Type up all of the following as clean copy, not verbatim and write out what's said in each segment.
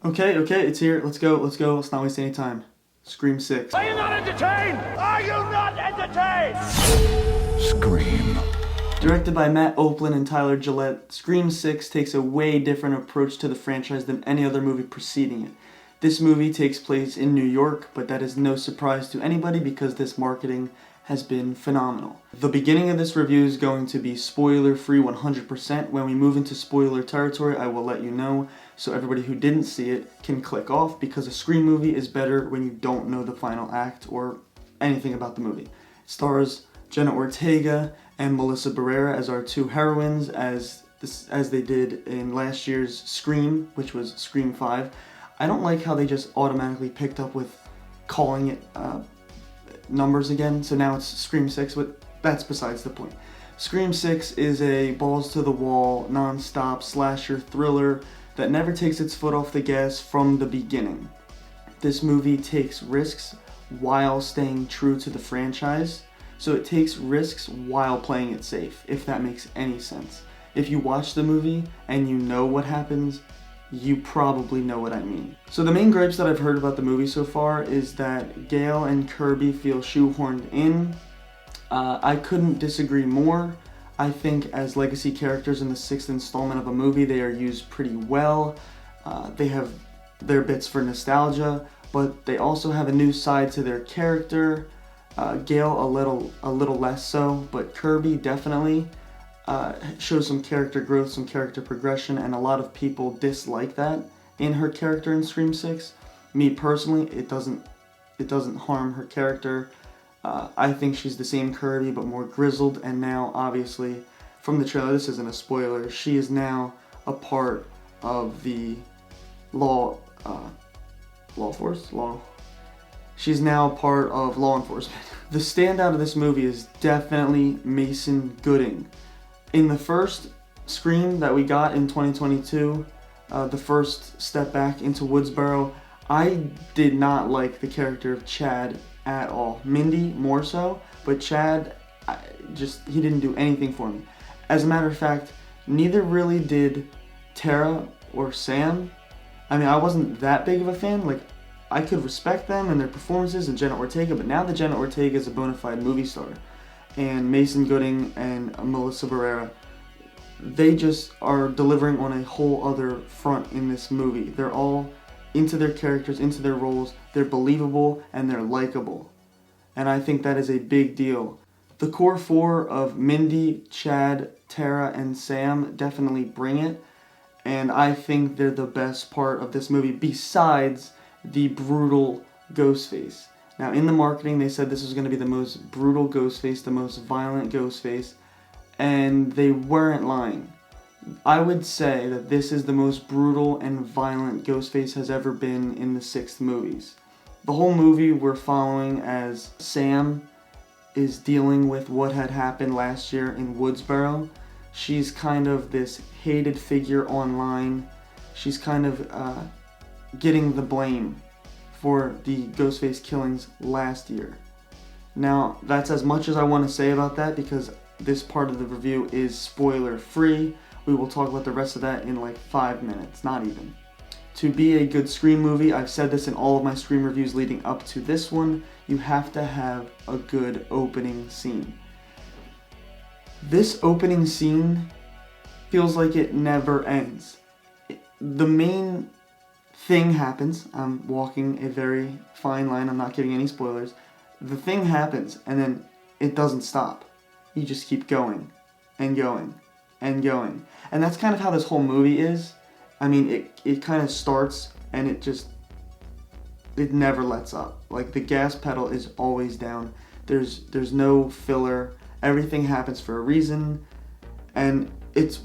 Okay, it's here. Let's go. Let's not waste any time. Scream 6. Are you not entertained? Are you not entertained? Scream. Directed by Matt Oakland and Tyler Gillette, Scream 6 takes a way different approach to the franchise than any other movie preceding it. This movie takes place in New York, but that is no surprise to anybody because this marketing has been phenomenal. The beginning of this review is going to be spoiler-free 100%. When we move into spoiler territory, I will let you know, so everybody who didn't see it can click off, because a Scream movie is better when you don't know the final act or anything about the movie. It stars Jenna Ortega and Melissa Barrera as our two heroines, as they did in last year's Scream, which was Scream 5. I don't like how they just automatically picked up with calling it numbers again, so now it's Scream 6, but that's besides the point. Scream 6 is a balls-to-the-wall, non-stop slasher thriller that never takes its foot off the gas from the beginning. This movie takes risks while staying true to the franchise, so it takes risks while playing it safe, if that makes any sense. If you watch the movie and you know what happens, you probably know what I mean. So the main gripes that I've heard about the movie so far is that Gale and Kirby feel shoehorned in. I couldn't disagree more. I think as legacy characters in the 6th installment of a movie, they are used pretty well. They have their bits for nostalgia, but they also have a new side to their character. Gale a little less so, but Kirby definitely shows some character growth, some character progression, and a lot of people dislike that in her character in Scream 6. Me personally, it doesn't harm her character. I think she's the same Kirby but more grizzled, and now obviously from the trailer, this isn't a spoiler, she is now a part of the she's now part of law enforcement. The standout of this movie is definitely Mason Gooding. In the first Scream that we got in 2022, the first step back into Woodsboro, I did not like the character of Chad at all. Mindy more so, but Chad, he didn't do anything for me. As a matter of fact, neither really did Tara or Sam. I mean, I wasn't that big of a fan. Like, I could respect them and their performances and Jenna Ortega, but now that Jenna Ortega is a bona fide movie star, and Mason Gooding and Melissa Barrera, they just are delivering on a whole other front in this movie. They're all into their characters, into their roles, they're believable, and they're likable. And I think that is a big deal. The core four of Mindy, Chad, Tara, and Sam definitely bring it, and I think they're the best part of this movie, besides the brutal Ghostface. Now, in the marketing, they said this was going to be the most brutal Ghostface, the most violent Ghostface, and they weren't lying. I would say that this is the most brutal and violent Ghostface has ever been in the 6 movies. The whole movie we're following as Sam is dealing with what had happened last year in Woodsboro. She's kind of this hated figure online. She's kind of getting the blame for the Ghostface killings last year. Now, that's as much as I want to say about that, because this part of the review is spoiler free. We will talk about the rest of that in like 5 minutes, not even. To be a good Scream movie, I've said this in all of my Scream reviews leading up to this one, you have to have a good opening scene. This opening scene feels like it never ends. The main thing happens. I'm walking a very fine line. I'm not giving any spoilers. The thing happens, and then it doesn't stop. You just keep going and going and going. And that's kind of how this whole movie is. I mean, it kind of starts, and it never lets up. Like, the gas pedal is always down. There's no filler. Everything happens for a reason. And it's...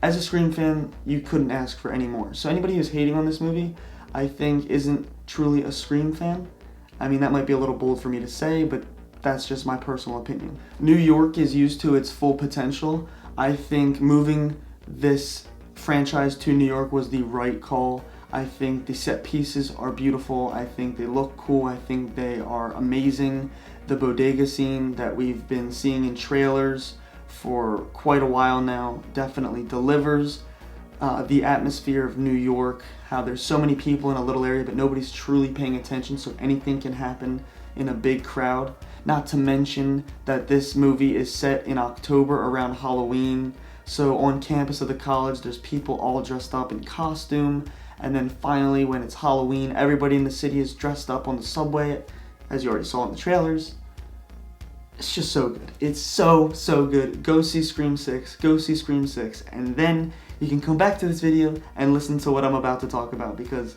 As a Scream fan, you couldn't ask for any more. So anybody who's hating on this movie, I think isn't truly a Scream fan. I mean, that might be a little bold for me to say, but that's just my personal opinion. New York is used to its full potential. I think moving this franchise to New York was the right call. I think the set pieces are beautiful. I think they look cool. I think they are amazing. The bodega scene that we've been seeing in trailers for quite a while now definitely delivers. the atmosphere of New York, how there's so many people in a little area but nobody's truly paying attention, so anything can happen in a big crowd. Not to mention that this movie is set in October around Halloween, so on campus of the college there's people all dressed up in costume, and then finally when it's Halloween, everybody in the city is dressed up on the subway, as you already saw in the trailers. It's just so good. It's so good. Go see Scream 6. Go see Scream 6. And then you can come back to this video and listen to what I'm about to talk about, because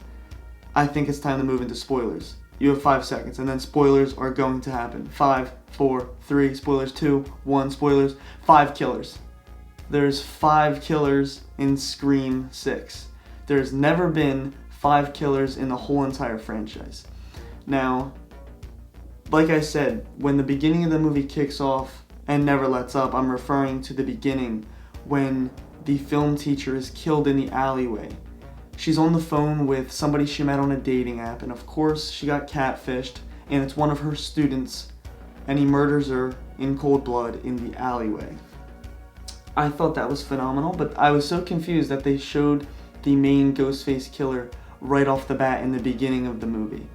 I think it's time to move into spoilers. You have 5 seconds, and then spoilers are going to happen. 5, 4, 3, spoilers, 2, 1, spoilers. 5 killers. There's 5 killers in Scream 6. There's never been 5 killers in the whole entire franchise. Now, like I said, when the beginning of the movie kicks off and never lets up, I'm referring to the beginning when the film teacher is killed in the alleyway. She's on the phone with somebody she met on a dating app, and of course she got catfished, and it's one of her students, and he murders her in cold blood in the alleyway. I thought that was phenomenal, but I was so confused that they showed the main Ghostface killer right off the bat in the beginning of the movie.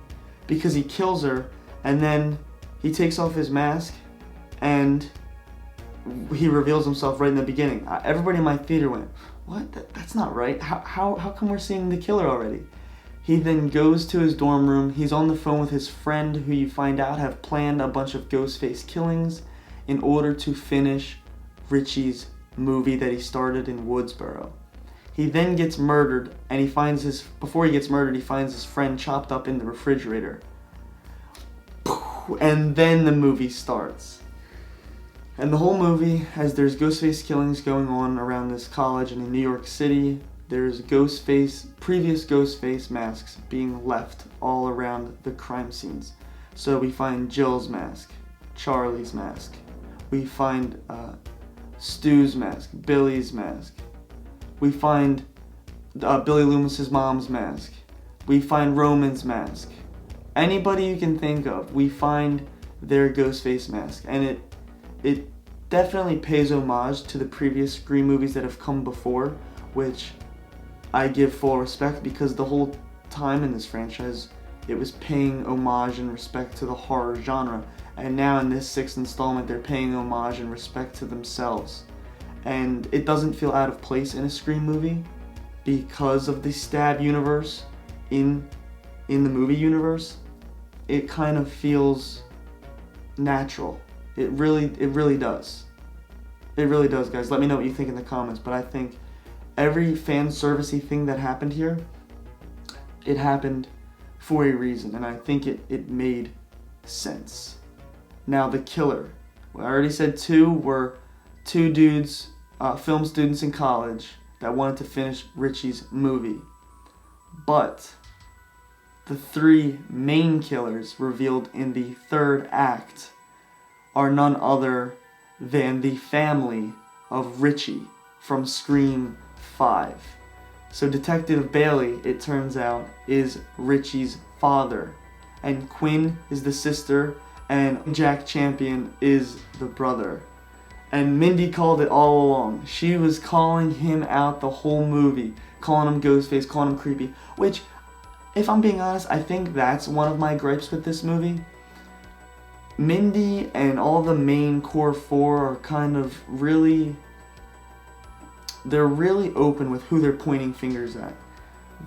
Because he kills her, and then he takes off his mask, and he reveals himself right in the beginning. Everybody in my theater went, what? That's not right. How come we're seeing the killer already? He then goes to his dorm room. He's on the phone with his friend, who you find out have planned a bunch of Ghostface killings in order to finish Richie's movie that he started in Woodsboro. He then gets murdered, and before he gets murdered, he finds his friend chopped up in the refrigerator. And then the movie starts. And the whole movie, as there's Ghostface killings going on around this college and in New York City, there's previous Ghostface masks being left all around the crime scenes. So we find Jill's mask, Charlie's mask, we find Stu's mask, Billy's mask, we find Billy Loomis's mom's mask, we find Roman's mask. Anybody you can think of, we find their Ghostface mask, and it definitely pays homage to the previous Scream movies that have come before, which I give full respect, because the whole time in this franchise it was paying homage and respect to the horror genre, and now in this 6th installment they're paying homage and respect to themselves, and it doesn't feel out of place in a Scream movie because of the stab universe in the movie universe. It kind of feels natural. It really does. It really does, guys. Let me know what you think in the comments, but I think every fan servicey thing that happened here, it happened for a reason, and I think it made sense. Now the killer. I already said 2 were 2 dudes, film students in college that wanted to finish Richie's movie. But the 3 main killers revealed in the 3rd act are none other than the family of Richie from Scream 5. So Detective Bailey, it turns out, is Richie's father, and Quinn is the sister, and Jack Champion is the brother. And Mindy called it all along. She was calling him out the whole movie, calling him Ghostface, calling him creepy, which, if I'm being honest, I think that's one of my gripes with this movie. Mindy and all the main core 4 are kind of they're really open with who they're pointing fingers at.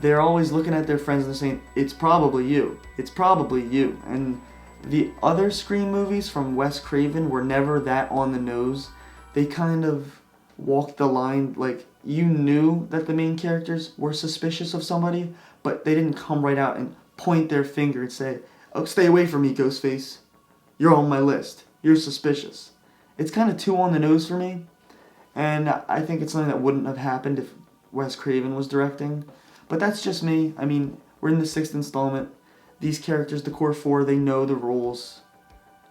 They're always looking at their friends and they're saying, it's probably you, it's probably you. And the other Scream movies from Wes Craven were never that on the nose. They kind of walked the line, like, you knew that the main characters were suspicious of somebody, but they didn't come right out and point their finger and say, oh, stay away from me, Ghostface. You're on my list. You're suspicious. It's kind of too on the nose for me, and I think it's something that wouldn't have happened if Wes Craven was directing. But that's just me. I mean, we're in the 6th installment. These characters, the core 4, they know the rules.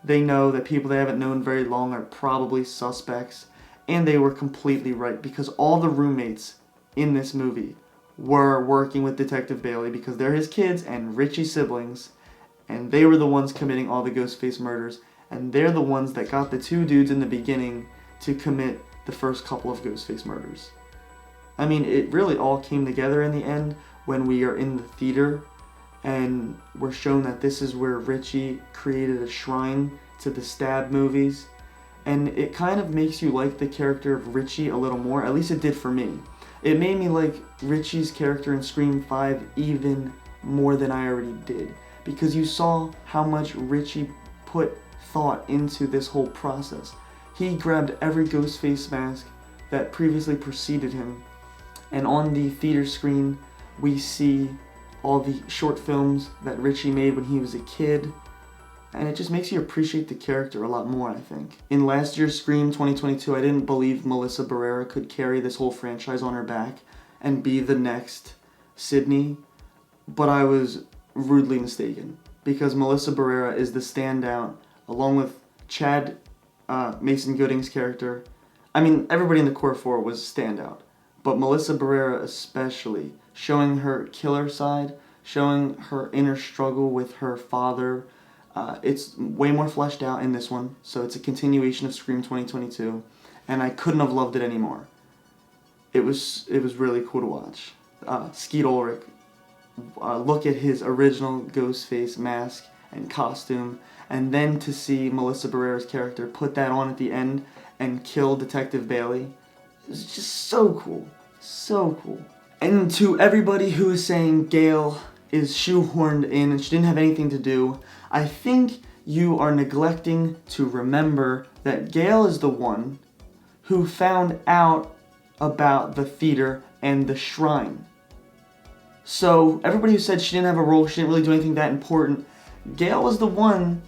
They know that people they haven't known very long are probably suspects, and they were completely right, because all the roommates in this movie were working with Detective Bailey because they're his kids and Richie's siblings, and they were the ones committing all the Ghostface murders, and they're the ones that got the 2 dudes in the beginning to commit the first couple of Ghostface murders. I mean, it really all came together in the end when we are in the theater and we're shown that this is where Richie created a shrine to the Stab movies. And it kind of makes you like the character of Richie a little more. At least it did for me. It made me like Richie's character in Scream 5 even more than I already did. Because you saw how much Richie put thought into this whole process. He grabbed every Ghostface mask that previously preceded him. And on the theater screen, we see all the short films that Richie made when he was a kid. And it just makes you appreciate the character a lot more, I think. In last year's Scream 2022, I didn't believe Melissa Barrera could carry this whole franchise on her back and be the next Sidney, but I was rudely mistaken, because Melissa Barrera is the standout, along with Chad Mason Gooding's character. I mean, everybody in the core four was standout, but Melissa Barrera especially, showing her killer side, showing her inner struggle with her father. It's way more fleshed out in this one, so it's a continuation of Scream 2022, and I couldn't have loved it anymore. It was really cool to watch. Skeet Ulrich, look at his original Ghostface mask and costume, and then to see Melissa Barrera's character put that on at the end and kill Detective Bailey. It's just so cool. So cool. And to everybody who is saying Gail is shoehorned in and she didn't have anything to do, I think you are neglecting to remember that Gail is the one who found out about the theater and the shrine. So everybody who said she didn't have a role, she didn't really do anything that important, Gail was the one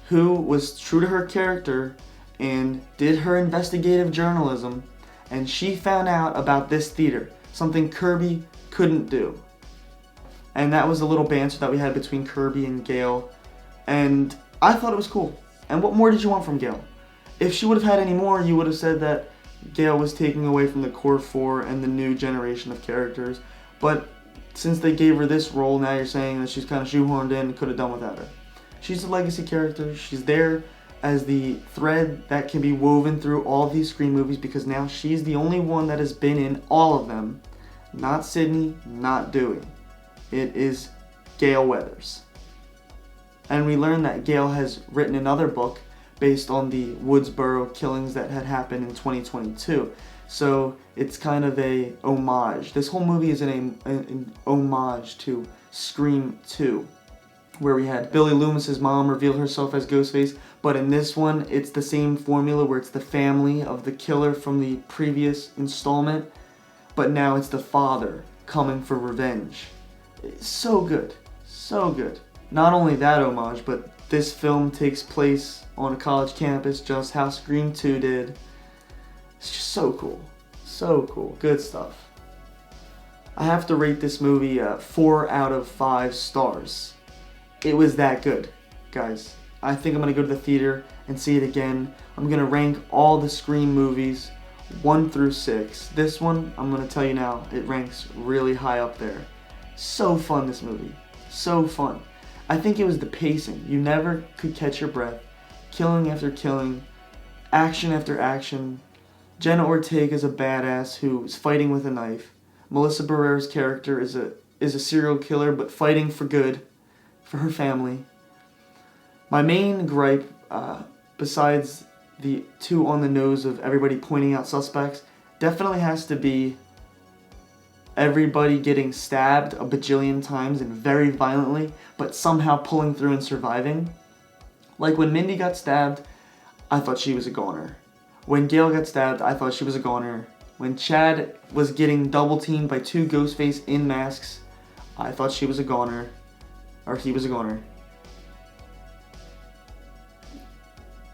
who was true to her character and did her investigative journalism, and she found out about this theater, something Kirby couldn't do. And that was a little banter that we had between Kirby and Gail, and I thought it was cool. And what more did you want from Gail? If she would have had any more, you would have said that Gail was taking away from the core four and the new generation of characters. But since they gave her this role, now you're saying that she's kind of shoehorned in and could have done without her. She's a legacy character. She's there as the thread that can be woven through all of these Scream movies, because now she's the only one that has been in all of them. Not Sidney, not Dewey. It is Gail Weathers. And we learn that Gail has written another book based on the Woodsboro killings that had happened in 2022. So it's kind of a homage. This whole movie is an homage to Scream 2, where we had Billy Loomis's mom reveal herself as Ghostface, but in this one, it's the same formula where it's the family of the killer from the previous installment, but now it's the father coming for revenge. It's so good, so good. Not only that homage, but this film takes place on a college campus, just how Scream 2 did. It's just so cool. So cool. Good stuff. I have to rate this movie 4 out of 5 stars. It was that good, guys. I think I'm going to go to the theater and see it again. I'm going to rank all the Scream movies 1 through 6. This one, I'm going to tell you now, it ranks really high up there. So fun, this movie. So fun. I think it was the pacing. You never could catch your breath. Killing after killing. Action after action. Jenna Ortega's a badass who's fighting with a knife. Melissa Barrera's character is a serial killer, but fighting for good, for her family. My main gripe, besides the two on the nose of everybody pointing out suspects, definitely has to be everybody getting stabbed a bajillion times and very violently, but somehow pulling through and surviving. Like when Mindy got stabbed, I thought she was a goner. When Gail got stabbed, I thought she was a goner. When Chad was getting double teamed by 2 Ghostface in masks, I thought she was a goner. Or he was a goner.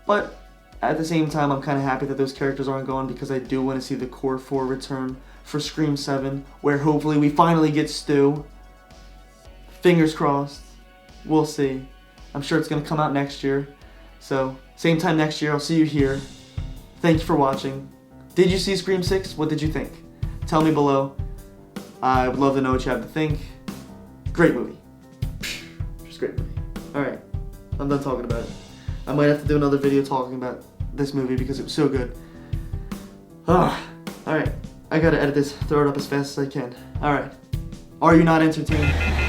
But at the same time, I'm kind of happy that those characters aren't gone, because I do want to see the core 4 return for Scream 7, where hopefully we finally get Stu. Fingers crossed. We'll see. I'm sure it's going to come out next year. So, same time next year, I'll see you here. Thank you for watching. Did you see Scream 6? What did you think? Tell me below. I would love to know what you have to think. Great movie. Just great movie. Alright, I'm done talking about it. I might have to do another video talking about this movie because it was so good. Alright, I gotta edit this, throw it up as fast as I can. Alright. Are you not entertained?